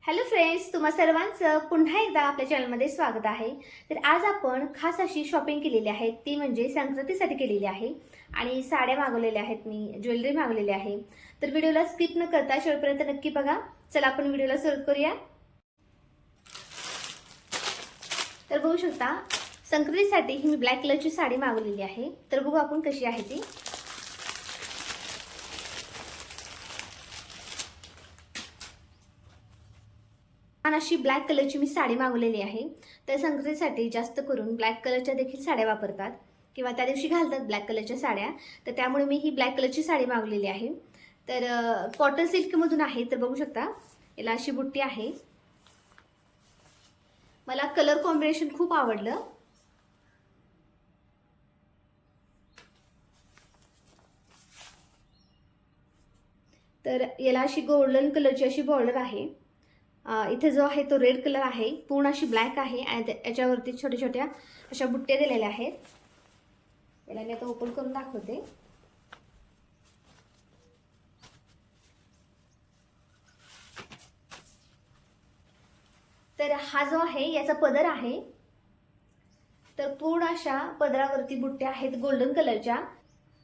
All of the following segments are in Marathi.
हॅलो फ्रेंड्स, तुम्हा सर्वांचं पुन्हा एकदा आपल्या चॅनलमध्ये स्वागत आहे। तर आज आपण खास अशी शॉपिंग केलेली आहे, ती म्हणजे संक्रांतीसाठी केलेली आहे आणि साड्या मागवलेल्या आहेत, मी ज्वेलरी मागवलेली आहे। तर व्हिडिओला स्किप न करता शेवटपर्यंत नक्की बघा। चला आपण व्हिडिओला सुरू करूया। तर बघू शकता, संक्रांतीसाठी ही मी ब्लॅक कलरची साडी मागवलेली आहे। तर बघू आपण कशी आहे ती। अशी ब्लॅक कलरची मी साडी मागवलेली आहे। तर संक्रांतीसाठी जास्त करून ब्लॅक कलरच्या देखील साड्या वापरतात किंवा त्या दिवशी घालतात ब्लॅक कलरच्या साड्या। तर त्यामुळे मी ही ब्लॅक कलरची साडी मागवलेली आहे। तर कॉटन सिल्कमधून आहे। तर बघू शकता, याला अशी बुट्टी आहे। मला कलर कॉम्बिनेशन खूप आवडलं। तर याला अशी गोल्डन कलरची अशी बॉर्डर आहे। इथे जो आहे तो रेड कलर आहे, पूर्ण अशी ब्लॅक आहे आणि याच्यावरती छोट्या छोट्या अशा बुट्ट्या दिलेल्या आहेत। याला मी आता ओपन करून दाखवते। तर हा जो आहे याचा पदर आहे। तर पूर्ण अशा पदरावरती बुट्ट्या आहेत गोल्डन कलरच्या।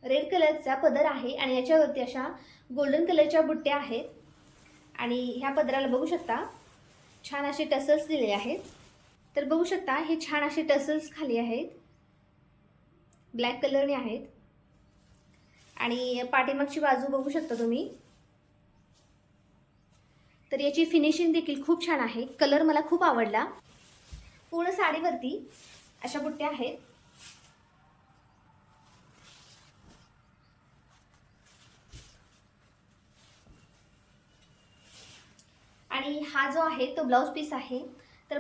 रेड कलरचा पदर आहे आणि याच्यावरती अशा गोल्डन कलरच्या बुट्ट्या आहेत। आणि ह्या पदराला बघू शकता छान असे टसल्स दिलेले आहेत। तर बघू शकता हे छान असे टसल्स खाली आहेत, ब्लॅक कलरने आहेत। आणि पाठीमागची बाजू बघू शकता तुम्ही। तर याची फिनिशिंग देखील खूप छान आहे। कलर मला खूप आवडला। पूर्ण साडीवरती अशा बुट्ट्या आहेत। आणि हा जो आहे तो ब्लाउज पीस आहे। तर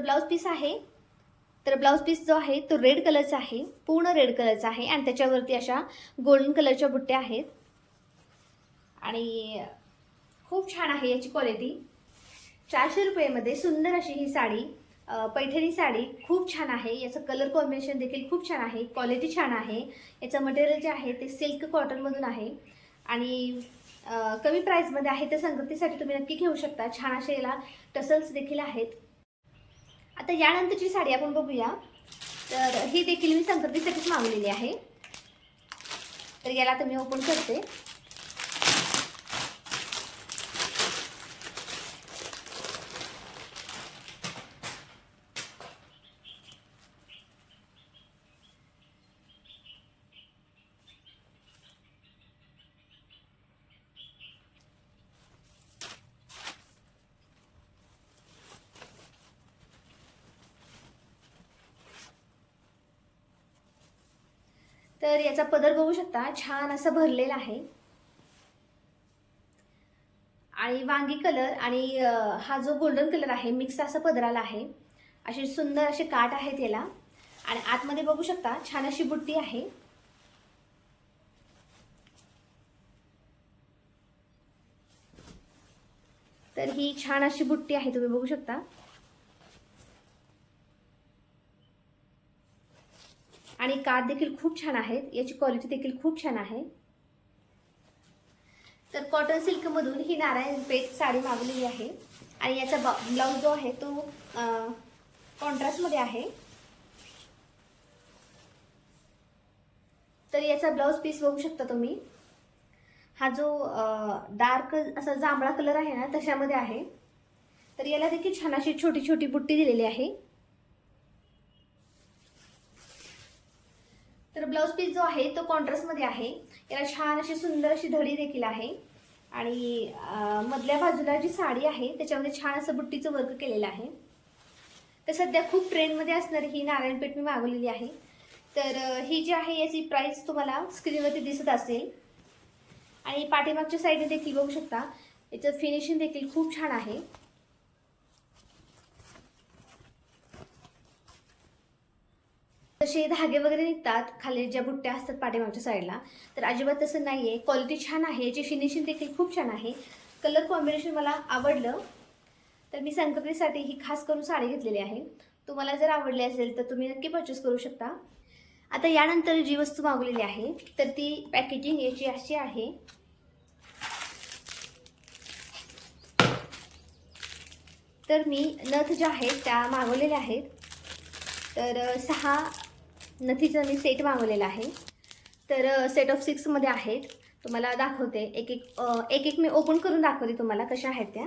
ब्लाउज पीस जो आहे तो रेड कलरचा आहे, पूर्ण रेड कलरचा आहे आणि त्याच्यावरती अशा गोल्डन कलरच्या बुट्ट्या आहेत। आणि खूप छान आहे याची क्वालिटी। 400 रुपयामध्ये सुंदर अशी ही साडी, पैठणी साडी खूप छान आहे। याचं कलर कॉम्बिनेशन देखील खूप छान आहे, क्वालिटी छान आहे। याचं मटेरियल जे आहे ते सिल्क कॉटनमधून आहे आणि कमी प्राईसमध्ये आहे। तर संक्रांतीसाठी तुम्ही नक्की घेऊ शकता। छान असे याला टसल्स देखील आहेत। आता यानंतरची साडी आपण बघूया। तर ही देखील मी संक्रांतीसाठीच मागवलेली आहे। तर याला आता मी ओपन करते। तर याचा पदर बघू शकता, छान असा भरलेला आहे आणि वांगी कलर आणि हा जो गोल्डन कलर आहे मिक्स असा पदराला आहे। असे सुंदर असे काठ आहेत याला आणि आतमध्ये बघू शकता छान अशी बुट्टी आहे। तर ही छान अशी बुट्टी आहे, तुम्ही बघू शकता। आणि काठ देखील खूप छान आहेत, याची क्वालिटी देखील खूप छान आहे। तर कॉटन सिल्कमधून ही नारायणपेठ साडी मागवलेली आहे आणि याचा ब्लाउज जो आहे तो कॉन्ट्रास्टमध्ये आहे। तर याचा ब्लाउज पीस बघू शकता तुम्ही। हा जो डार्क असा जांभळा कलर आहे ना, तशामध्ये आहे। तर याला देखील छान अशी छोटी छोटी बुट्टी दिलेली आहे। तर ब्लाउज पीस जो आहे तो कॉन्ट्रास्टमध्ये आहे। याला छान अशी सुंदर अशी धडी देखील आहे आणि मधल्या बाजूला जी साडी आहे त्याच्यामध्ये छान असं बुट्टीचं वर्क केलेलं आहे। तर सध्या खूप ट्रेंडमध्ये असणारी ही नारायणपेठ मी मागवलेली आहे। तर ही जी आहे याची प्राइस तुम्हाला स्क्रीनवरती दिसत असेल आणि पाठीमागच्या साईडने देखील बघू शकता, याचं फिनिशिंग देखील खूप छान आहे। तसे धागे वगैरे निघतात खाली ज्या बुट्ट्या असतात पाठीमागच्या साईडला, तर अजिबात तसं नाहीये। क्वालिटी छान आहे, याची फिनिशिंग देखील खूप छान आहे। कलर कॉम्बिनेशन मला आवडलं। तर मी संक्रांतीसाठी ही खास करून साडी घेतलेली आहे। तुम्हाला जर आवडली असेल तर तुम्ही नक्की परचेस करू शकता। आता यानंतर जी वस्तू मागवलेली आहे तर ती पॅकेजिंग याची अशी आहे। तर मी नथ ज्या आहेत त्या मागवलेल्या आहेत. तर 6 नथीचा मी सेट मागवलेला आहे. तर सेट ऑफ 6मध्ये आहेत. तुम्हाला दाखवते एक एक मी ओपन करून दाखवते तुम्हाला कशा आहेत त्या.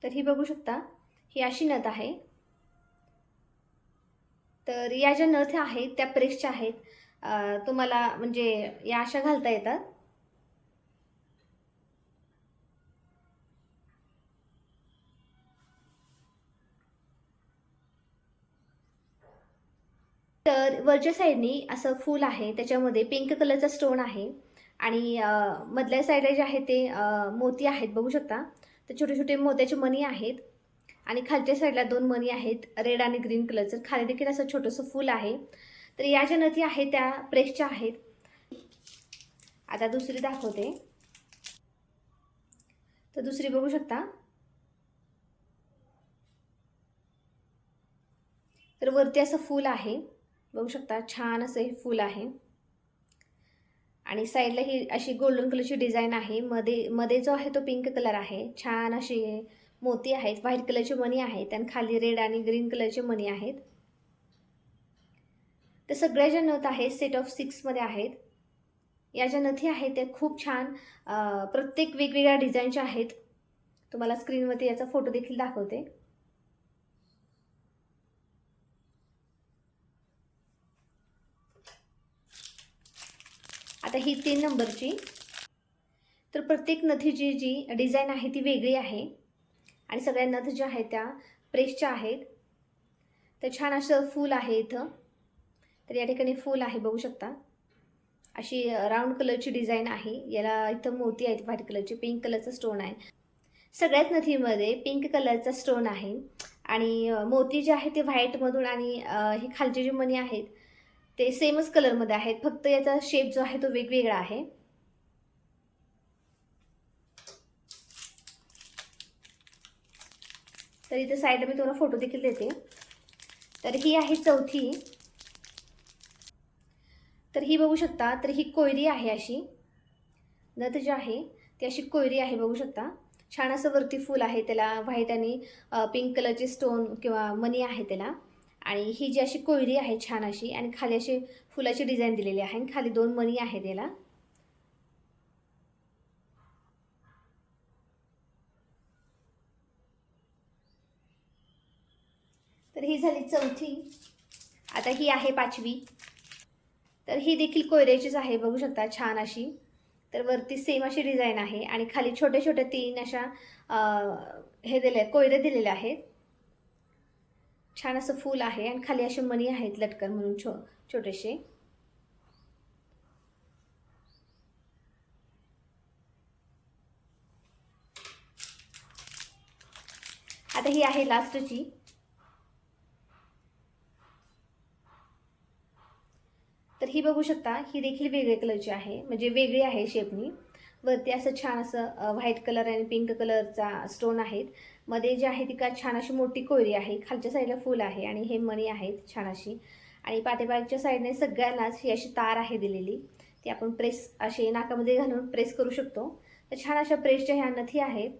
तर ही बघू शकता, ही अशी नथ आहे. तर या ज्या नथ आहेत त्या प्रेसच्या आहेत. तुम्हाला म्हणजे या अशा घालता येतात. तर वरच्या साईडनी असं फूल आहे, त्याच्यामध्ये पिंक कलरचा स्टोन आहे आणि मधल्या साईडला जे आहे ते मोती आहेत बघू शकता. तर छोटे छोटे मोत्याचे मणी आहेत आणि खालच्या साईडला 2 मणी आहेत रेड आणि ग्रीन कलरचं. खाली देखील असं छोटंसं फूल आहे. तर या ज्या नथी आहेत त्या प्रेसच्या आहेत. आता दुसरी दाखवते. तर दुसरी बघू शकता. तर वरती असं फूल आहे बघू शकता, छान असं हे फूल आहे आणि साईडला ही अशी गोल्डन कलरची डिझाईन आहे. मध्ये जो आहे तो पिंक कलर आहे. छान असे मोती आहेत, व्हाईट कलरचे मणी आहेत आणि खाली रेड आणि ग्रीन कलरचे मणी आहेत. तर सगळ्या ज्या नथ आहेत सेट ऑफ 6मध्ये आहेत. या ज्या नथी आहेत त्या खूप छान प्रत्येक वेगवेगळ्या डिझाईनच्या आहेत. तुम्हाला स्क्रीनवरती याचा फोटो देखील दाखवते. आता ही 3 नंबरची. तर प्रत्येक नथीची जी डिझाईन आहे ती वेगळी आहे आणि सगळ्या नथ ज्या आहेत त्या प्रेसच्या आहेत. तर छान असं फूल आहे इथं. तर या ठिकाणी फूल आहे बघू शकता. अशी राऊंड कलरची डिझाईन आहे. याला इथं मोती आहेत व्हाईट कलरचे, पिंक कलरचा स्टोन आहे. सगळ्याच नथीमध्ये पिंक कलरचा स्टोन आहे आणि मोती जे आहे ते व्हाईटमधून आणि हे खालचे जे मणी आहेत ते सेमच कलरमध्ये आहेत. फक्त याचा शेप जो आहे तो वेगवेगळा आहे. तर इथे साईडला मी तुम्हाला फोटो देखील देते. तर ही आहे चौथी. तर ही बघू शकता. तर ही कोयरी आहे अशी नथ जी आहे ती अशी कोयरी आहे बघू शकता. छान असं वरती फूल आहे, त्याला व्हाईट आणि पिंक कलरचे स्टोन किंवा मणी आहे त्याला. आणि ही जी अशी कोयरी आहे छान अशी आणि खाली अशी फुलाची डिझाईन दिलेली आहे आणि खाली 2 मणी आहेत त्याला. तर ही झाली चौथी. आता ही आहे 5वी. तर ही देखील कोयऱ्याचीच आहे बघू शकता, छान अशी. तर वरती सेम अशी डिझाईन आहे आणि खाली छोटे छोटे 3 अशा हे दिले कोयरे दिलेले आहेत. छान असं फूल आहे आणि खाली असे मणी आहेत लटकन म्हणून छोटेसे. आता ही आहे लास्टची. तर ही बघू शकता, ही देखील वेगळ्या कलरची आहे, म्हणजे वेगळी आहे शेपनी. वरती असं छान असं व्हाईट कलर आणि पिंक कलरचा स्टोन आहेत. मध्ये जे आहे ती का छान अशी मोठी कोयरी आहे. खालच्या साईडला फूल आहे आणि हे मणी आहेत छान अशी. आणि पाठीमागच्या साईडने सगळ्यांनाच ही अशी तार आहे दिलेली. ती आपण प्रेस असे नाकामध्ये घालून प्रेस करू शकतो. तर छान अशा प्रेसच्या ह्या नथी आहेत.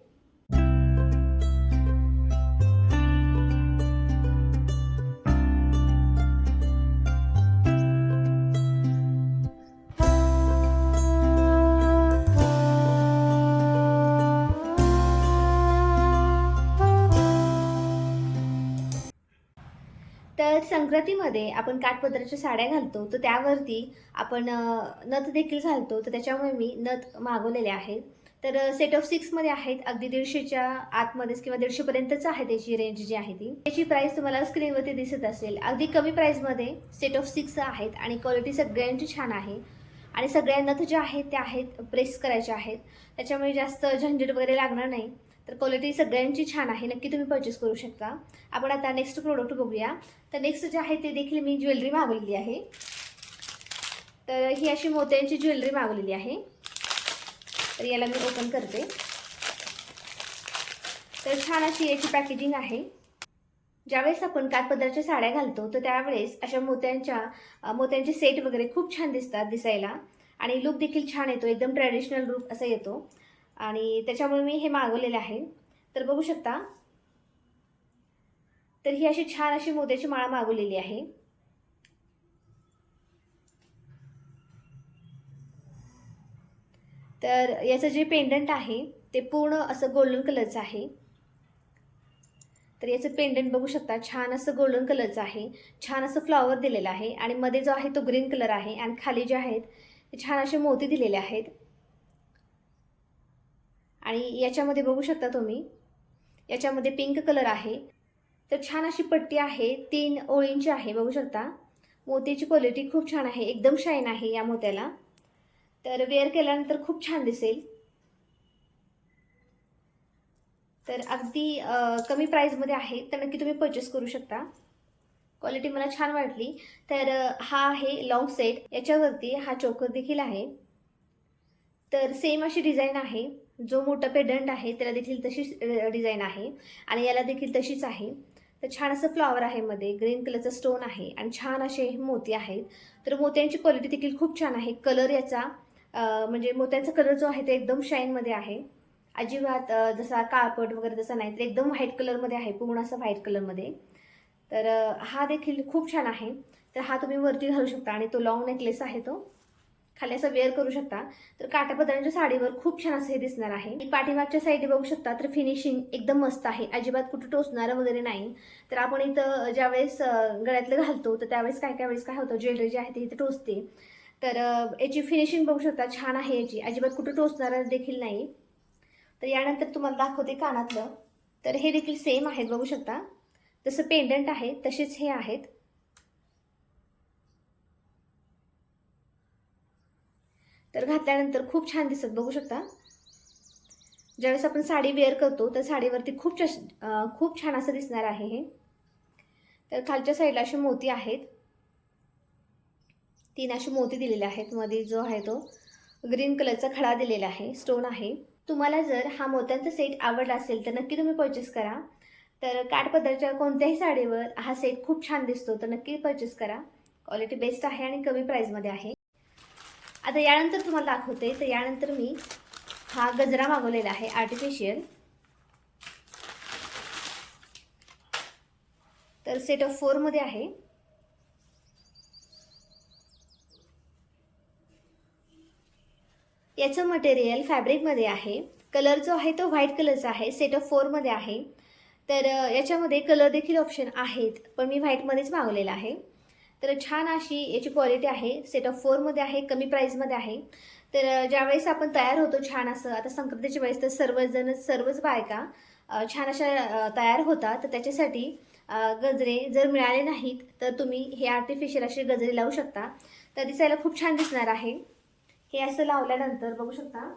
तर संक्रांतीमध्ये आपण काठपदराच्या साड्या घालतो, तर त्यावरती आपण नथ देखील घालतो. तर त्याच्यामुळे मी नथ मागवलेले आहेत. तर सेट ऑफ 6मध्ये आहेत. अगदी 150च्या आतमध्येच किंवा 150पर्यंतच आहे त्याची रेंज जी आहे ती. त्याची प्राईस तुम्हाला स्क्रीनवरती दिसत असेल. अगदी कमी प्राईसमध्ये सेट ऑफ 6 आहेत आणि क्वालिटी सगळ्यांची छान आहे. आणि सगळ्या नथ ज्या आहेत त्या आहेत प्रेस करायच्या आहेत, त्याच्यामुळे जास्त झंझट वगैरे लागणार नाही. तर क्वालिटी सगळ्यांची छान आहे. नक्की तुम्ही परचेस करू शकता. आपण आता नेक्स्ट प्रोडक्ट बघूया. तर नेक्स्ट जे आहे ते देखील मी ज्वेलरी मागवलेली आहे. तर ही अशी मोत्यांची ज्वेलरी मागवलेली आहे. तर याला मी ओपन करते. तर छान अशी याची पॅकेजिंग आहे. ज्यावेळेस आपण काठपदराच्या साड्या घालतो तर त्यावेळेस अशा मोत्यांचे सेट वगैरे खूप छान दिसतात दिसायला आणि लुक देखील छान येतो, एकदम ट्रॅडिशनल लुक असा येतो आणि त्याच्यामुळे मी हे मागवलेले आहे. तर बघू शकता, तर ही अशी छान अशी मोत्याची माळा मागवलेली आहे. तर याचं जे पेंडंट आहे ते पूर्ण असं गोल्डन कलरचं आहे. तर याचं पेंडंट बघू शकता, छान असं गोल्डन कलरचं आहे, छान असं फ्लॉवर दिलेलं आहे आणि मध्ये जो आहे तो ग्रीन कलर आहे आणि खाली जे आहेत ते छान असे मोती दिलेले आहेत. आणि याच्यामध्ये बघू शकता तुम्ही, याच्यामध्ये पिंक कलर आहे. तर छान अशी पट्टी आहे, 3 ओळींची आहे. बघू शकता, मोत्याची क्वालिटी खूप छान आहे, एकदम शाईन आहे या मोत्याला. तर वेअर केल्यानंतर खूप छान दिसेल. तर अगदी कमी प्राईजमध्ये आहे, तर नक्की तुम्ही परचेस करू शकता. क्वालिटी मला छान वाटली. तर हा आहे लॉंग सेट, याच्यावरती हा चोकर देखील आहे. तर सेम अशी डिझाईन आहे, जो मोठा पेडंट आहे त्याला देखील तशीच डिझाईन आहे आणि याला देखील तशीच आहे. तर छान असं फ्लॉवर आहे, मध्ये ग्रीन कलरचा स्टोन आहे आणि छान असे मोती आहेत. तर मोत्यांची क्वालिटी देखील खूप छान आहे. कलर याचा म्हणजे मोत्यांचा कलर जो आहे ते एकदम शाईनमध्ये आहे, अजिबात जसा काळपट वगैरे तसा नाही, तर एकदम व्हाईट कलरमध्ये आहे, पूर्ण असं व्हाईट कलरमध्ये. तर हा देखील खूप छान आहे. तर हा तुम्ही वरती घालू शकता आणि तो लॉंग नेकलेस आहे, तो खाली असं वेअर करू शकता. तर काठापदराच्या साडीवर खूप छान असं हे दिसणार आहे. पाठीमागच्या साईडने बघू शकता, तर फिनिशिंग एकदम मस्त आहे, अजिबात कुठं टोचणारं वगैरे नाही. तर आपण इथं ज्यावेळेस गळ्यातलं घालतो तर त्यावेळेस काय वेळेस काय होतं, ज्वेलरी जी आहे ती इथे टोचते. तर याची फिनिशिंग बघू शकता, छान आहे याची, अजिबात कुठं टोचणारं देखील नाही. तर यानंतर तुम्हाला दाखवते कानातलं. तर हे देखील सेम आहेत, बघू शकता, जसं पेंडंट आहे तसेच हे आहेत. तर घातल्यानंतर खूप छान दिसत, बघू शकता. ज्यावेळेस आपण साडी वेअर करतो तर साडीवरती खूप छान असं दिसणार आहे हे. तर खालच्या साईडला असे मोती आहेत, 3 असे मोती दिलेले आहेत. मध्ये जो आहे तो ग्रीन कलरचा खडा दिलेला आहे, स्टोन आहे. तुम्हाला जर हा मोत्यांचा सेट आवडला असेल तर नक्की तुम्ही परचेस करा. तर काठपदराच्या कोणत्याही साडीवर हा सेट खूप छान दिसतो, तर नक्की परचेस करा. क्वालिटी बेस्ट आहे आणि कमी प्राईजमध्ये आहे. आता यानंतर तुम्हाला दाखवते. तर यानंतर मी हा गजरा मागवलेला आहे आर्टिफिशियल. तर सेट ऑफ 4 मध्ये आहे. याचं मटेरियल फॅब्रिकमध्ये आहे. कलर जो आहे तो व्हाईट कलरचा आहे, सेट ऑफ 4 मध्ये आहे. तर याच्यामध्ये कलर देखील ऑप्शन आहेत, पण मी व्हाईटमध्येच मागवलेला आहे. तर छान अशी याची क्वालिटी आहे, सेट ऑफ 4 मध्ये आहे, कमी प्राईजमध्ये आहे. तर ज्यावेळेस आपण तयार होतो छान असं, आता संक्रांतीच्या वेळेस तर सर्वच बायका छान अशा तयार होतात. तर त्याच्यासाठी गजरे जर मिळाले नाहीत तर तुम्ही हे आर्टिफिशियल असे गजरे लावू शकता. तर दिसायला खूप छान दिसणार आहे. हे असं लावल्यानंतर बघू शकता,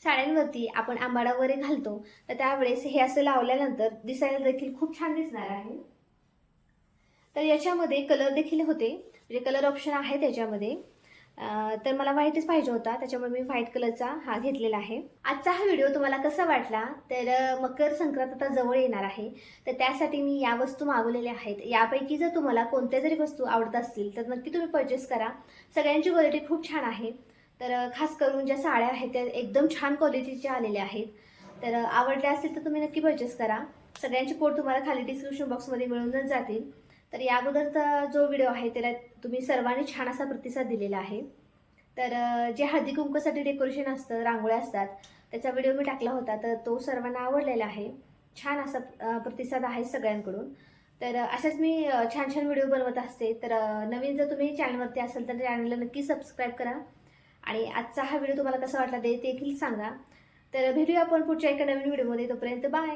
साड्यांवरती आपण आंबाडा वगैरे घालतो तर त्यावेळेस हे असं लावल्यानंतर दिसायला देखील खूप छान दिसणार आहे. तर याच्यामध्ये कलर देखील होते, म्हणजे कलर ऑप्शन आहे त्याच्यामध्ये. तर मला व्हाईटच पाहिजे होता, त्याच्यामुळे मी व्हाईट कलरचा हा घेतलेला आहे. आजचा हा व्हिडिओ तुम्हाला कसा वाटला, तर मकर संक्रांत आता जवळ येणार आहे, तर त्यासाठी मी या वस्तू मागवलेल्या आहेत. यापैकी जर तुम्हाला कोणत्या जरी वस्तू आवडत असतील तर नक्की तुम्ही परचेस करा. सगळ्यांची क्वालिटी खूप छान आहे. तर खास करून ज्या साड्या आहेत त्या एकदम छान क्वालिटीच्या आलेल्या आहेत. तर आवडल्या असतील तर तुम्ही नक्की परचेस करा. सगळ्यांचे कोड तुम्हाला खाली डिस्क्रिप्शन बॉक्समध्ये मिळूनच जातील. तर या अगोदरचा जो व्हिडिओ आहे त्याला तुम्ही सर्वांनी छान असा प्रतिसाद दिलेला आहे. तर जे हळदी कुंकूसाठी डेकोरेशन असतं, रांगोळ्या असतात, त्याचा व्हिडिओ मी टाकला होता, तर तो सर्वांना आवडलेला आहे. छान असा प्रतिसाद आहे सगळ्यांकडून. तर अशाच मी छान छान व्हिडिओ बनवत असते. तर नवीन जर तुम्ही चॅनलवरती असाल तर चॅनलला नक्की सबस्क्राईब करा आणि आजचा हा व्हिडिओ तुम्हाला कसा वाटला ते देखील सांगा. तर भेटूया आपण पुढच्या एका नवीन व्हिडिओमध्ये. तोपर्यंत बाय.